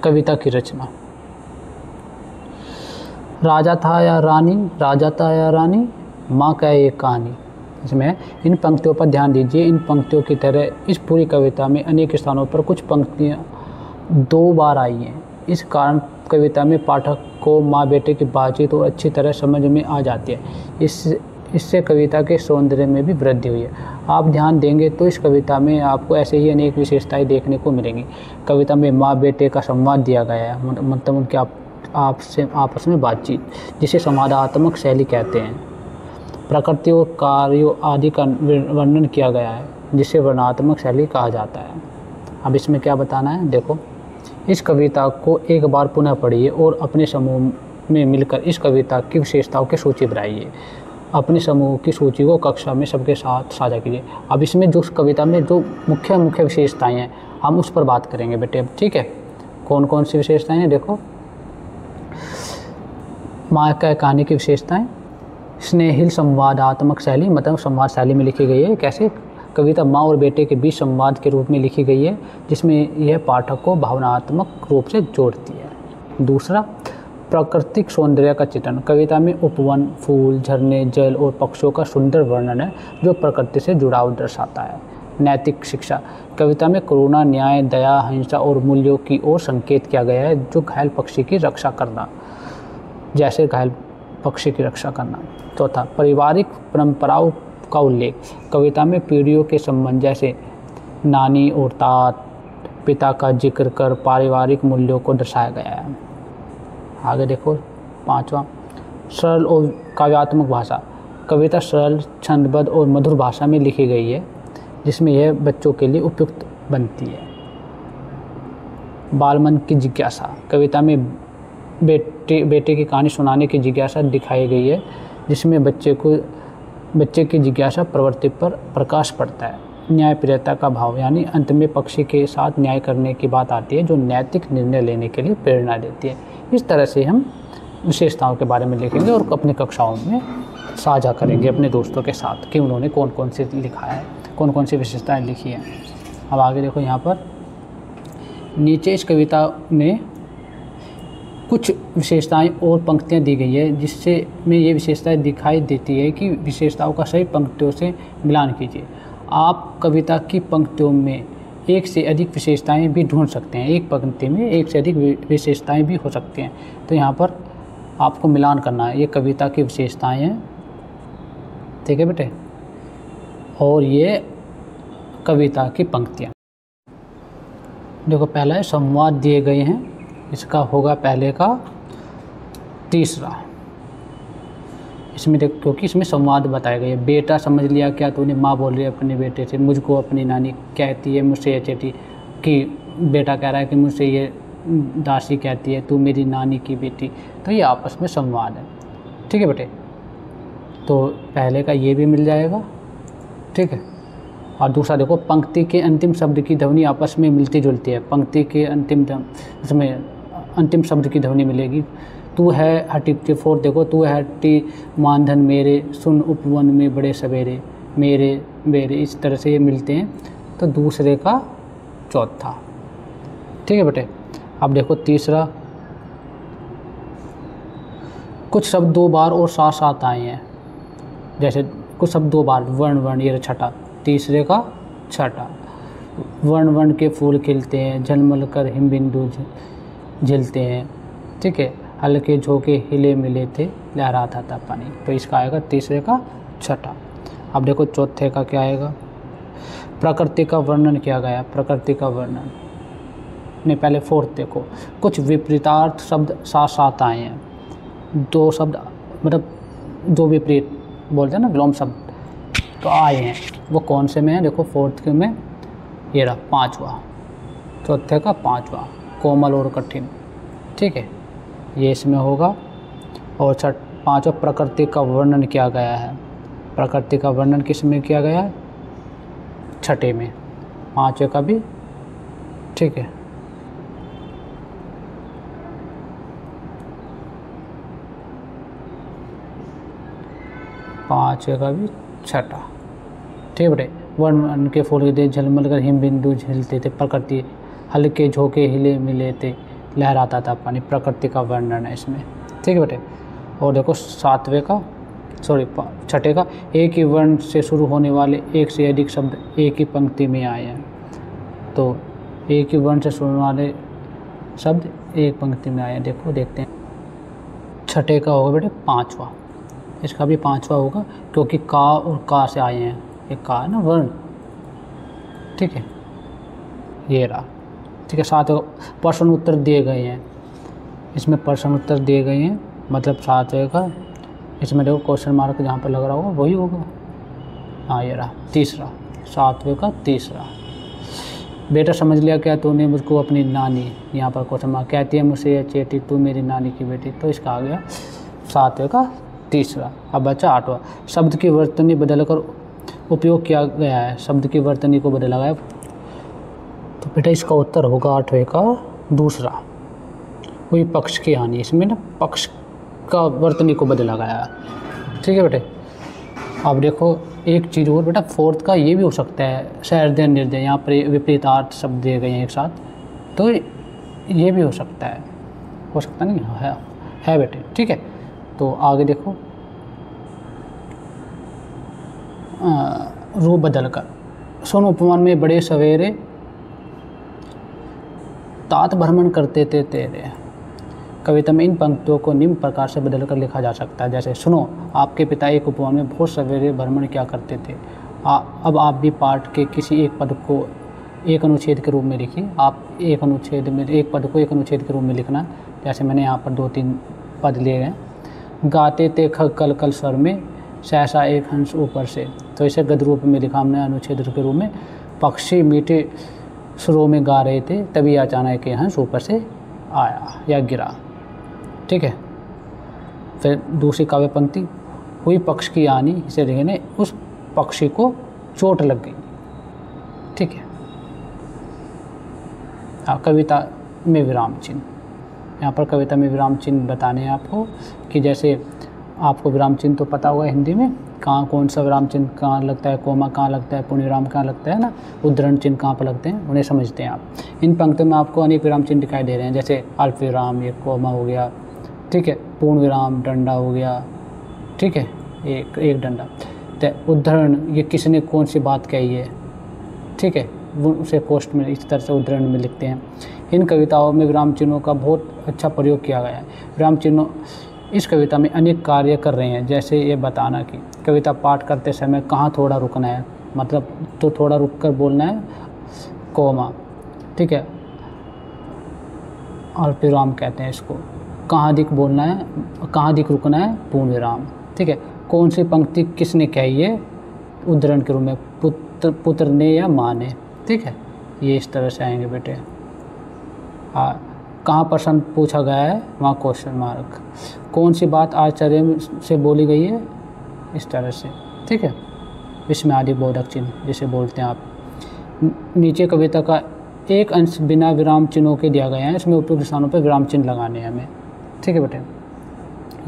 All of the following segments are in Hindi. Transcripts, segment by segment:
कविता की रचना। राजा था या रानी, माँ का एक कहानी। इसमें इन पंक्तियों पर ध्यान दीजिए। इन पंक्तियों की तरह इस पूरी कविता में अनेक स्थानों पर कुछ पंक्तियाँ 2 बार आई हैं। इस कारण कविता में पाठक को माँ बेटे की बातचीत और अच्छी तरह समझ में आ जाती है। इससे कविता के सौंदर्य में भी वृद्धि हुई है। आप ध्यान देंगे तो इस कविता में आपको ऐसे ही अनेक विशेषताएं देखने को मिलेंगी। कविता में माँ बेटे का संवाद दिया गया है, मतलब उनके आपस में बातचीत, जिसे संवादात्मक शैली कहते हैं। प्रकृति और कार्यों आदि का वर्णन किया गया है, जिसे वर्णनात्मक शैली कहा जाता है। अब इसमें क्या बताना है, देखो। इस कविता को एक बार पुनः पढ़िए और अपने समूह में मिलकर इस कविता की विशेषताओं की सूची बनाइए। अपने समूह की सूची को कक्षा में सबके साथ साझा कीजिए। अब इसमें जो कविता में जो मुख्य विशेषताएं हैं, हम उस पर बात करेंगे बेटे। अब ठीक है, कौन कौन सी विशेषताएं हैं, देखो। माँ का कहानी की विशेषताएं, स्नेहिल संवादात्मक शैली, मतलब संवाद शैली में लिखी गई है। कैसे? कविता माँ और बेटे के बीच संवाद के रूप में लिखी गई है, जिसमें यह पाठक को भावनात्मक रूप से जोड़ती है। दूसरा, प्राकृतिक सौंदर्य का चित्रण। कविता में उपवन, फूल, झरने, जल और पक्षियों का सुंदर वर्णन है, जो प्रकृति से जुड़ाव दर्शाता है। नैतिक शिक्षा। कविता में करुणा, न्याय, दया, हिंसा और मूल्यों की ओर संकेत किया गया है, जो घायल पक्षी की रक्षा करना, जैसे घायल पक्षी की रक्षा करना। चौथा, पारिवारिक परंपराओं का उल्लेख। कविता में पीढ़ियों के संबंध, जैसे नानी और तात, पिता का जिक्र कर पारिवारिक मूल्यों को दर्शाया गया है। आगे देखो, 5वां, सरल और काव्यात्मक भाषा। कविता सरल, छंदबद्ध और मधुर भाषा में लिखी गई है, जिसमें यह बच्चों के लिए उपयुक्त बनती है। बालमन की जिज्ञासा। कविता में बेटे की कहानी सुनाने की जिज्ञासा दिखाई गई है, जिसमें बच्चे की जिज्ञासा प्रवृत्ति पर प्रकाश पड़ता है। न्यायप्रियता का भाव, यानी अंत में पक्षी के साथ न्याय करने की बात आती है, जो नैतिक निर्णय लेने के लिए प्रेरणा देती है। इस तरह से हम विशेषताओं के बारे में लिखेंगे और अपनी कक्षाओं में साझा करेंगे अपने दोस्तों के साथ कि उन्होंने कौन कौन से लिखा है, कौन कौन सी विशेषताएं लिखी हैं। अब आगे देखो, यहाँ पर नीचे इस कविता में कुछ विशेषताएं और पंक्तियां दी गई है, जिससे में ये विशेषताएं दिखाई देती है कि विशेषताओं का सही पंक्तियों से मिलान कीजिए। आप कविता की पंक्तियों में एक से अधिक विशेषताएं भी ढूंढ सकते हैं। एक पंक्ति में एक से अधिक विशेषताएं भी हो सकती हैं, तो यहाँ पर आपको मिलान करना है। ये कविता की विशेषताएं हैं, ठीक है बेटे, और ये कविता की पंक्तियाँ। देखो, पहला है संवाद दिए गए हैं, इसका होगा पहले का तीसरा। इसमें देखो, क्योंकि इसमें संवाद बताया गया है। बेटा समझ लिया क्या तूने, माँ बोल रही है अपने बेटे से, मुझको अपनी नानी कहती है मुझसे ये चेटी, कि बेटा कह रहा है कि मुझसे ये दासी कहती है तू मेरी नानी की बेटी। तो ये आपस में संवाद है, ठीक है बेटे। तो पहले का ये भी मिल जाएगा, ठीक है। और दूसरा देखो, पंक्ति के अंतिम शब्द की ध्वनि आपस में मिलती जुलती है। पंक्ति के अंतिम शब्द की ध्वनि मिलेगी। तू है हटी 4, देखो, तू है हटी मानधन मेरे, सुन उपवन में बड़े सवेरे, मेरे इस तरह से ये मिलते हैं। तो दूसरे का चौथा, ठीक है बेटे। अब देखो तीसरा, कुछ शब्द 2 बार और साथ साथ आए हैं, जैसे कुछ शब्द 2 बार, वर्ण, ये छठा, तीसरे का छठा। वर्ण के फूल खिलते हैं, झलमल कर हिमबिंदु झिलते हैं, ठीक है। हल्के झोंके हिले मिले थे, लहराता था पानी। तो इसका आएगा तीसरे का छठा। अब देखो चौथे का क्या आएगा, प्रकृति का वर्णन किया गया। प्रकृति का वर्णन नहीं, पहले 4 देखो, कुछ विपरीतार्थ शब्द साथ साथ आए हैं। 2 शब्द, मतलब जो विपरीत बोलते हैं ना, विलोम शब्द, तो आए हैं। वो कौन से में है, देखो 4th के में ये रहा 5वां, चौथे का 5वां, कोमल और कठिन, ठीक है, ये इसमें होगा। और 5वां, प्रकृति का वर्णन किया गया है। प्रकृति का वर्णन किस में किया गया है, छठे में। 5वें का भी, ठीक है। पाँचवें का भी छठा, ठीक है बेटे। वर्ण के फूल दे झलमल कर हिम बिंदु झिलते थे, प्रकृति हल्के झोंके हिले मिले थे, लहराता था पानी, प्रकृति का वर्णन है इसमें। ठीक है बेटे। और देखो छठे का, एक ही वर्ण से शुरू होने वाले एक से अधिक शब्द एक ही पंक्ति में आए हैं। तो एक ही वर्ण से शुरू होने वाले शब्द एक पंक्ति में आए हैं। देखो देखते हैं। छठे का होगा बेटे 5वां, इसका भी 5वां होगा क्योंकि का और का से आए हैं। एक का है ना वर्ण, ठीक है, ये रहा। ठीक है, 7 प्रश्न उत्तर दिए गए हैं, इसमें प्रश्न उत्तर दिए गए हैं, मतलब 7वें का इसमें देखो क्वेश्चन मार्क जहाँ पर लग रहा होगा वही होगा। हाँ ये रहा तीसरा, 7वें का तीसरा। बेटा समझ लिया क्या तूने मुझको अपनी नानी, यहाँ पर क्वेश्चन मार्क, कहती है मुझसे ये चेटी तू मेरी नानी की बेटी, तो इसका आ गया 7वें का तीसरा। अब बचा 8वां, शब्द की वर्तनी बदलकर उपयोग किया गया है, शब्द की वर्तनी को बदला गया। तो बेटा इसका उत्तर होगा 8वें का दूसरा, वही पक्ष की हानि। इसमें ना पक्ष का वर्तनी को बदला गया है। ठीक है बेटे। अब देखो एक चीज़ और बेटा, 4th का ये भी हो सकता है सहृदय निर्दय, यहाँ पर विपरीतार्थ शब्द दिए गए हैं एक साथ, तो ये भी हो सकता नहीं है बेटे। ठीक है, तो आगे देखो रूप बदल कर, सुन उपमान में बड़े सवेरे तात भ्रमण करते थे तेरे। कविता में इन पंक्तियों को निम्न प्रकार से बदलकर लिखा जा सकता है, जैसे सुनो आपके पिता एक उपवन में बहुत सवेरे भ्रमण क्या करते थे। अब आप भी पाठ के किसी एक पद को एक अनुच्छेद के रूप में लिखिए। आप एक पद को एक अनुच्छेद के रूप में लिखना, जैसे मैंने यहाँ पर 2-3 पद लिए हैं। गाते थे खग कल कल स्वर में, सहसा एक हंस ऊपर से, तो इसे गद्य रूप में लिखा हमने अनुच्छेद के रूप में। पक्षी मीठे सुरों में गा रहे थे, तभी अचानक एक हंस ऊपर से आया या गिरा। ठीक है, फिर दूसरी काव्य पंक्ति, हुई पक्ष की हानि, इसे लिखने उस पक्षी को चोट लग गई। ठीक है, कविता में विराम चिन्ह, यहाँ पर कविता में विराम चिन्ह बताने हैं आपको कि जैसे आपको विराम चिन्ह तो पता होगा हिंदी में, कहाँ कौन सा विराम चिन्ह कहाँ लगता है, कोमा कहाँ लगता है, पूर्ण विराम कहाँ लगता है ना, उद्धरण चिन्ह कहाँ पर लगते हैं, उन्हें समझते हैं आप। इन पंक्तियों में आपको अनेक विराम चिन्ह दिखाई दे रहे हैं, जैसे अल्प विराम, ये कोमा हो गया, ठीक है, पूर्ण विराम, डंडा हो गया, ठीक है, एक डंडा। तो उद्धरण, ये किसने कौन सी बात कही है, ठीक है, वो उसे पोस्ट में इस तरह से उद्धरण में लिखते हैं। इन कविताओं में विराम चिन्हों का बहुत अच्छा प्रयोग किया गया है। विराम चिन्हों इस कविता में अनेक कार्य कर रहे हैं, जैसे ये बताना कि कविता पाठ करते समय कहाँ थोड़ा रुकना है, मतलब तो थोड़ा रुक कर बोलना है कोमा, ठीक है, अल्प विराम कहते हैं इसको। कहाँ अधिक बोलना है, कहाँ अधिक रुकना है, पूर्ण विराम। ठीक है, कौन सी पंक्ति किसने कही है, उद्धरण के रूप में, पुत्र ने या माँ ने। ठीक है, ये इस तरह से आएंगे बेटे। हाँ, कहाँ प्रश्न पूछा गया है, वहाँ क्वेश्चन मार्क। कौन सी बात आश्चर्य से बोली गई है, इस तरह से। ठीक है, इसमें आदि बोधक चिन्ह जिसे बोलते हैं आप। नीचे कविता का एक अंश बिना विराम चिन्हों के दिया गया है, इसमें उपयुक्त स्थानों पर विराम चिन्ह लगाने हैं हमें। ठीक है बेटे,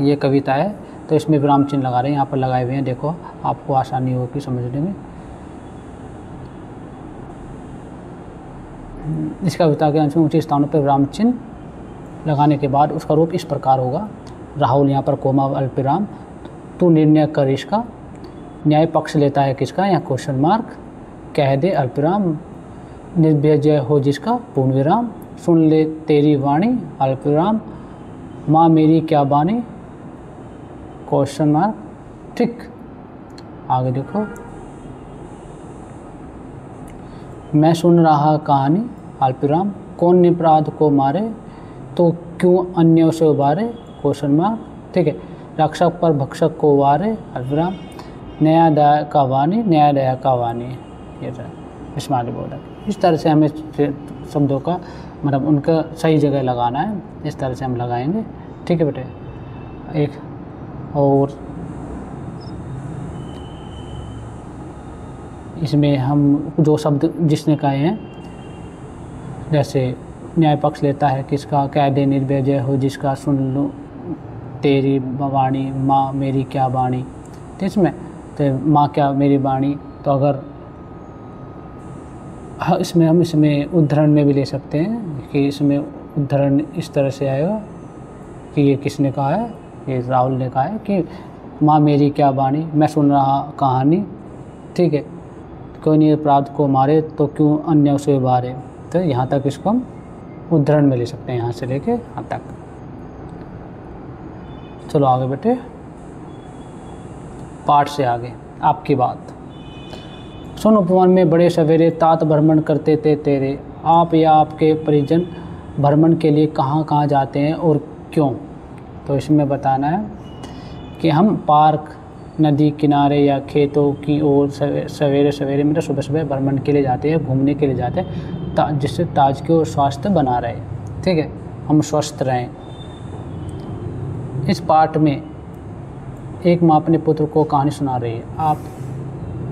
ये कविता है तो इसमें विराम चिन्ह लगा रहे हैं, यहाँ पर लगाए हुए हैं, देखो आपको आसानी होगी समझने में। इस कविता के अंश में ऊंचे स्थानों पर विराम चिन्ह लगाने के बाद उसका रूप इस प्रकार होगा। राहुल, यहाँ पर कोमा अल्प विराम, तू निर्णय कर इसका, न्याय पक्ष लेता है किसका, यहाँ क्वेश्चन मार्क, कह दे अल्प विराम, निर्भय जय हो जिसका, पूर्ण विराम, सुन ले तेरी वाणी अल्प विराम, माँ मेरी क्या बानी, क्वेश्चन मार्क। ठीक, आगे देखो, मैं सुन रहा कहानी अल्प विराम, कौन निपराध को मारे तो क्यों अन्यों से उबारे, क्वेश्चन मार्क। ठीक है, रक्षक पर भक्षक को वारे अल्प विराम, न्याय दया का वाणी, न्याय दया का वाणी, ये इसमें आदि बोधक। इस तरह से हमें शब्दों का मतलब उनका सही जगह लगाना है, इस तरह से हम लगाएंगे। ठीक है बेटे, एक और इसमें हम जो शब्द जिसने कहे हैं, जैसे न्याय पक्ष लेता है किसका, कह दे निर्भय जय हो जिसका, सुन लो तेरी वाणी, माँ मेरी क्या बाणी। तो इसमें तो माँ क्या मेरी बाणी, तो अगर इसमें हम इसमें उद्धरण में भी ले सकते हैं कि इसमें उद्धरण इस तरह से आएगा कि ये किसने कहा है, ये राहुल ने कहा है कि माँ मेरी क्या बाणी, मैं सुन रहा कहानी, ठीक है, कोई नहीं अपराध को मारे तो क्यों अन्य उसे बारे। तो यहाँ तक इसको हम उद्धरण में ले सकते हैं, यहाँ से लेके यहाँ तक। चलो आगे बेटे, पाठ से आगे आपकी बात। सुन उपवन में बड़े सवेरे तात भ्रमण करते थे तेरे, आप या आपके परिजन भ्रमण के लिए कहाँ कहाँ जाते हैं और क्यों। तो इसमें बताना है कि हम पार्क, नदी किनारे या खेतों की ओर सवेरे सवेरे मतलब सुबह सुबह भ्रमण के लिए जाते हैं, घूमने के लिए जाते हैं, जिससे ताजगी और स्वास्थ्य बना रहे, ठीक है, हम स्वस्थ रहें। इस पाठ में एक माँ अपने पुत्र को कहानी सुना रही है। आप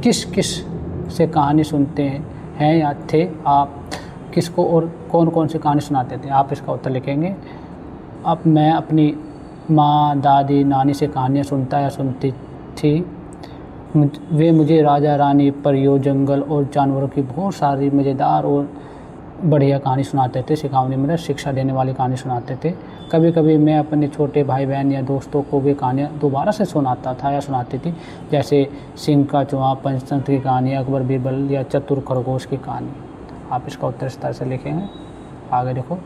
किस किस से कहानी सुनते हैं या थे, आप किसको और कौन कौन सी कहानी सुनाते थे। आप इसका उत्तर लिखेंगे। अब मैं अपनी माँ, दादी, नानी से कहानियाँ सुनता या सुनती थी। वे मुझे राजा रानी, परियों, जंगल और जानवरों की बहुत सारी मज़ेदार और बढ़िया कहानी सुनाते थे। सिखावनी मतलब शिक्षा देने वाली कहानी सुनाते थे। कभी कभी मैं अपने छोटे भाई बहन या दोस्तों को भी कहानियाँ दोबारा से सुनाता था या सुनाती थी, जैसे सिंह का चुहा, पंचतंत्र की कहानी, अकबर बीरबल या चतुर खरगोश की कहानी। आप इसका उत्तर इस तरह से लिखेंगे। आगे देखो,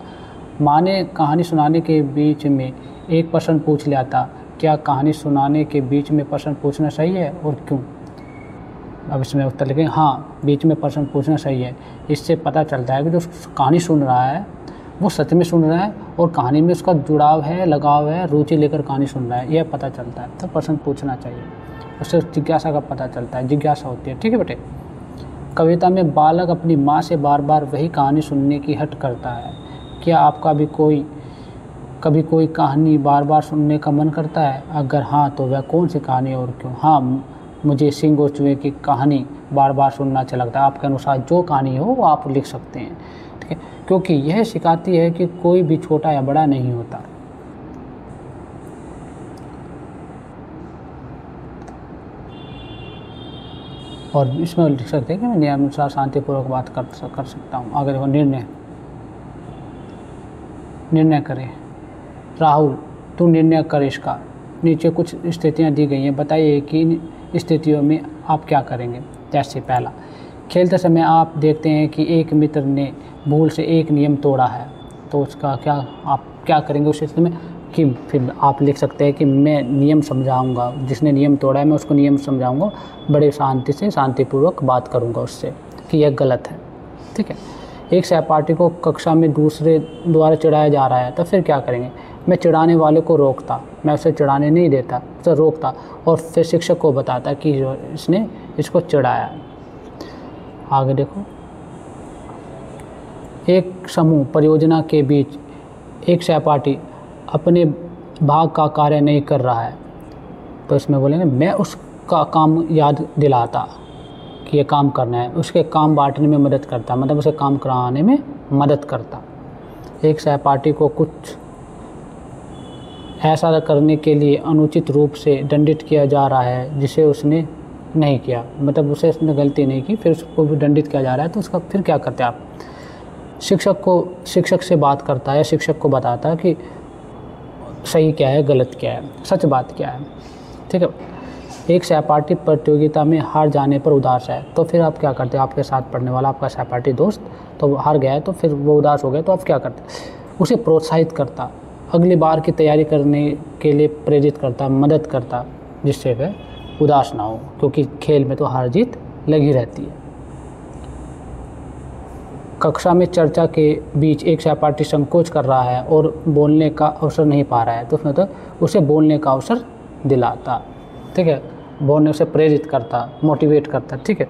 माँ ने कहानी सुनाने के बीच में एक प्रश्न पूछ लिया था। क्या कहानी सुनाने के बीच में प्रश्न पूछना सही है और क्यों। अब इसमें उत्तर लिखेंगे हाँ, बीच में प्रश्न पूछना सही है। इससे पता चलता है कि जो कहानी सुन रहा है वो सच में सुन रहा है और कहानी में उसका जुड़ाव है, लगाव है, रुचि लेकर कहानी सुन रहा है, यह पता चलता है। तो प्रश्न पूछना चाहिए, उससे जिज्ञासा का पता चलता है, जिज्ञासा होती है, ठीक है बेटे। कविता में बालक अपनी माँ से बार बार वही कहानी सुनने की हट करता है। क्या आपका भी कभी कोई कहानी बार बार सुनने का मन करता है? अगर हाँ तो वह कौन सी कहानी और क्यों। हाँ, मुझे सिंह और चूहे की कहानी बार बार सुनना अच्छा लगता है। आपके अनुसार जो कहानी हो वो आप लिख सकते हैं, ठीक है, क्योंकि यह सिखाती है कि कोई भी छोटा या बड़ा नहीं होता। और इसमें लिख सकते हैं कि मैं नियमानुसार शांतिपूर्वक बात कर सकता हूँ। आगे देखो, निर्णय करें। राहुल, तू निर्णय कर इसका। नीचे कुछ स्थितियाँ दी गई हैं, बताइए कि इन स्थितियों में आप क्या करेंगे। जैसे पहला, खेलते समय आप देखते हैं कि एक मित्र ने भूल से एक नियम तोड़ा है, तो उसका आप क्या करेंगे उस स्थिति में। कि फिर आप लिख सकते हैं कि मैं नियम समझाऊंगा, जिसने नियम तोड़ा है मैं उसको नियम समझाऊंगा, बड़े शांतिपूर्वक बात करूंगा उससे कि यह गलत है, ठीक है। एक सहपाठी को कक्षा में दूसरे द्वारा चिढ़ाया जा रहा है, तो फिर क्या करेंगे। मैं चिढ़ाने वाले को रोकता, मैं उसे चिढ़ाने नहीं देता, उसे रोकता और फिर शिक्षक को बताता कि इसने इसको चिढ़ाया। आगे देखो, एक समूह परियोजना के बीच एक सहपाठी अपने भाग का कार्य नहीं कर रहा है, तो इसमें बोलेंगे मैं उसका काम याद दिलाता कि ये काम करना है, उसके काम बांटने में मदद करता, मतलब उसे काम कराने में मदद करता। एक सहपाठी को कुछ ऐसा करने के लिए अनुचित रूप से दंडित किया जा रहा है जिसे उसने नहीं किया, मतलब उसने गलती नहीं की, फिर उसको भी दंडित किया जा रहा है, तो उसका फिर क्या करते आप। शिक्षक से बात करता है, शिक्षक को बताता है कि सही क्या है, गलत क्या है, सच बात क्या है, ठीक है। एक सहपाठी प्रतियोगिता में हार जाने पर उदास है, तो फिर आप क्या करते हैं। आपके साथ पढ़ने वाला आपका सहपाठी दोस्त तो हार गया है, तो फिर वो उदास हो गया, तो आप क्या करते। उसे प्रोत्साहित करता, अगली बार की तैयारी करने के लिए प्रेरित करता, मदद करता, जिससे वह उदास ना हो, क्योंकि खेल में तो हार जीत लगी रहती है। कक्षा में चर्चा के बीच एक सहपाठी संकोच कर रहा है और बोलने का अवसर नहीं पा रहा है, तो उसमें तो उसे बोलने का अवसर दिलाता, ठीक है, बोलने से प्रेरित करता, मोटिवेट करता, ठीक है।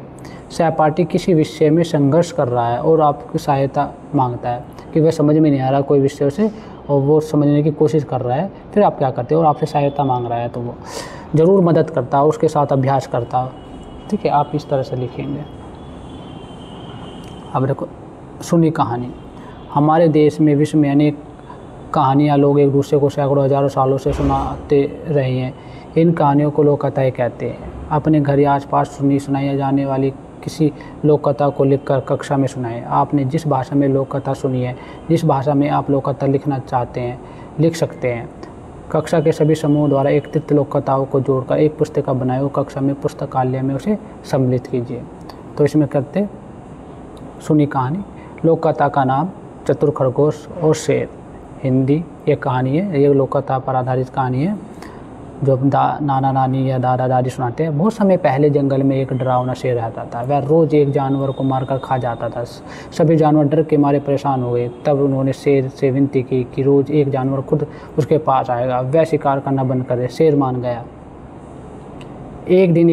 सहपाठी किसी विषय में संघर्ष कर रहा है और आपकी सहायता मांगता है कि वह समझ में नहीं आ रहा कोई विषय उसे, और वो समझने की कोशिश कर रहा है, फिर आप क्या करते हो, और आपसे सहायता मांग रहा है, तो वो ज़रूर मदद करता, उसके साथ अभ्यास करता, ठीक है। आप इस तरह से लिखेंगे। अब देखो, सुनी कहानी। हमारे देश में, विश्व में अनेक कहानियाँ लोग एक दूसरे को सैकड़ों हज़ारों सालों से सुनाते रहे हैं। इन कहानियों को लोक कथाएँ कहते हैं। अपने घर या आसपास सुनाई जाने वाली किसी लोक कथा को लिखकर कक्षा में सुनाएं। आपने जिस भाषा में लोक कथा सुनी है, जिस भाषा में आप लोक कथा लिखना चाहते हैं, लिख सकते हैं। कक्षा के सभी समूहों द्वारा एकत्रित लोक कथाओं को जोड़कर एक पुस्तिका बनाए और कक्षा में पुस्तकालय में उसे सम्मिलित कीजिए। तो इसमें करते सुनी कहानी। लोक कथा का नाम चतुर खरगोश और शेर। हिंदी ये कहानी है, ये लोक कथा पर आधारित कहानी है जो नाना नानी या दादा दादी सुनाते हैं। बहुत समय पहले जंगल में एक डरावना शेर रहता था। वह रोज़ एक जानवर को मारकर खा जाता था। सभी जानवर डर के मारे परेशान हो गए। तब उन्होंने शेर से विनती की कि रोज़ एक जानवर खुद उसके पास आएगा, वह शिकार करना बंद करे। शेर मान गया। एक दिन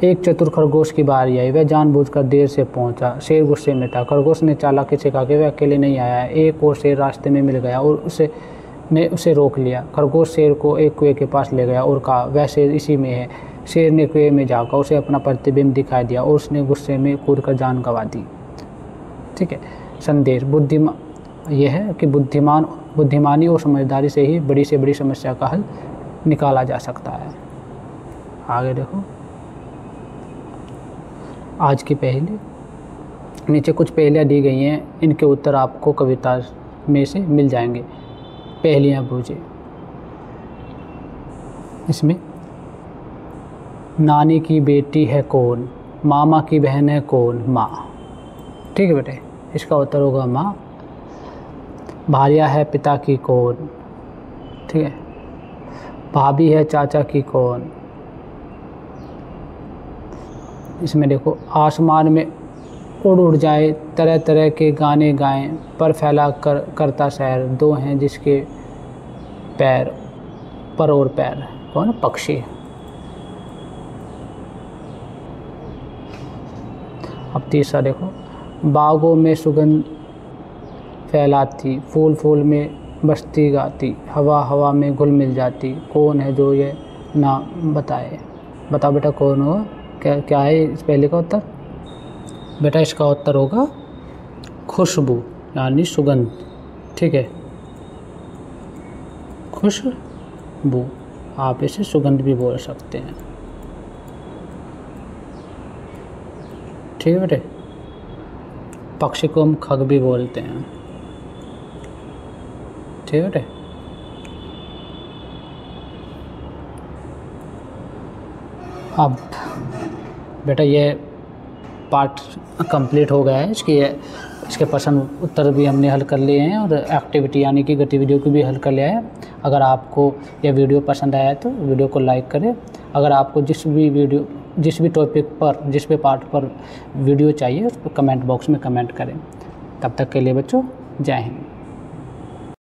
एक चतुर खरगोश की बारी आई। वह जानबूझकर देर से पहुंचा। शेर गुस्से में था। खरगोश ने चालाकी से कहा कि वह अकेले नहीं आया है। एक और शेर रास्ते में मिल गया और उसे रोक लिया। खरगोश शेर को एक कुएं के पास ले गया और कहा, वह शेर इसी में है। शेर ने कुएं में जाकर उसे अपना प्रतिबिंब दिखाई दिया और उसने गुस्से में कूदकर जान गंवा दी। ठीक है। संदेश यह है कि बुद्धिमानी और समझदारी से ही बड़ी से बड़ी समस्या का हल निकाला जा सकता है। आगे देखो, आज की पहेली। नीचे कुछ पहेलियाँ दी गई हैं, इनके उत्तर आपको कविता में से मिल जाएंगे। पहेलियाँ बूझे। इसमें नानी की बेटी है कौन, मामा की बहन है कौन, माँ। ठीक है बेटे, इसका उत्तर होगा माँ। भार्या है पिता की कौन, ठीक है। भाभी है चाचा की कौन। इसमें देखो, आसमान में उड़ जाए, तरह तरह के गाने गाएं, पर फैला करता सैर, दो हैं जिसके पैर पर और पैर। कौन? पक्षी। अब तीसरा देखो, बागों में सुगंध फैलाती, फूल फूल में बसती गाती, हवा हवा में घुल मिल जाती, कौन है जो ये ना बताए। बताओ बेटा कौन होगा? क्या है इस पहले का उत्तर? बेटा इसका उत्तर होगा खुशबू, यानी सुगंध। ठीक है, खुशबू, आप इसे सुगंध भी बोल सकते हैं। ठीक है बेटे। पक्षी को हम खग भी बोलते हैं। ठीक है बेटे। अब बेटा ये पार्ट कंप्लीट हो गया है। इसके प्रश्न उत्तर भी हमने हल कर लिए हैं और एक्टिविटी यानी कि गतिविधियों को भी हल कर लिया है। अगर आपको यह वीडियो पसंद आया है तो वीडियो को लाइक करें। अगर आपको जिस भी टॉपिक पर, जिस भी पार्ट पर वीडियो चाहिए उस पर कमेंट बॉक्स में कमेंट करें। तब तक के लिए बच्चों, जय हिंद।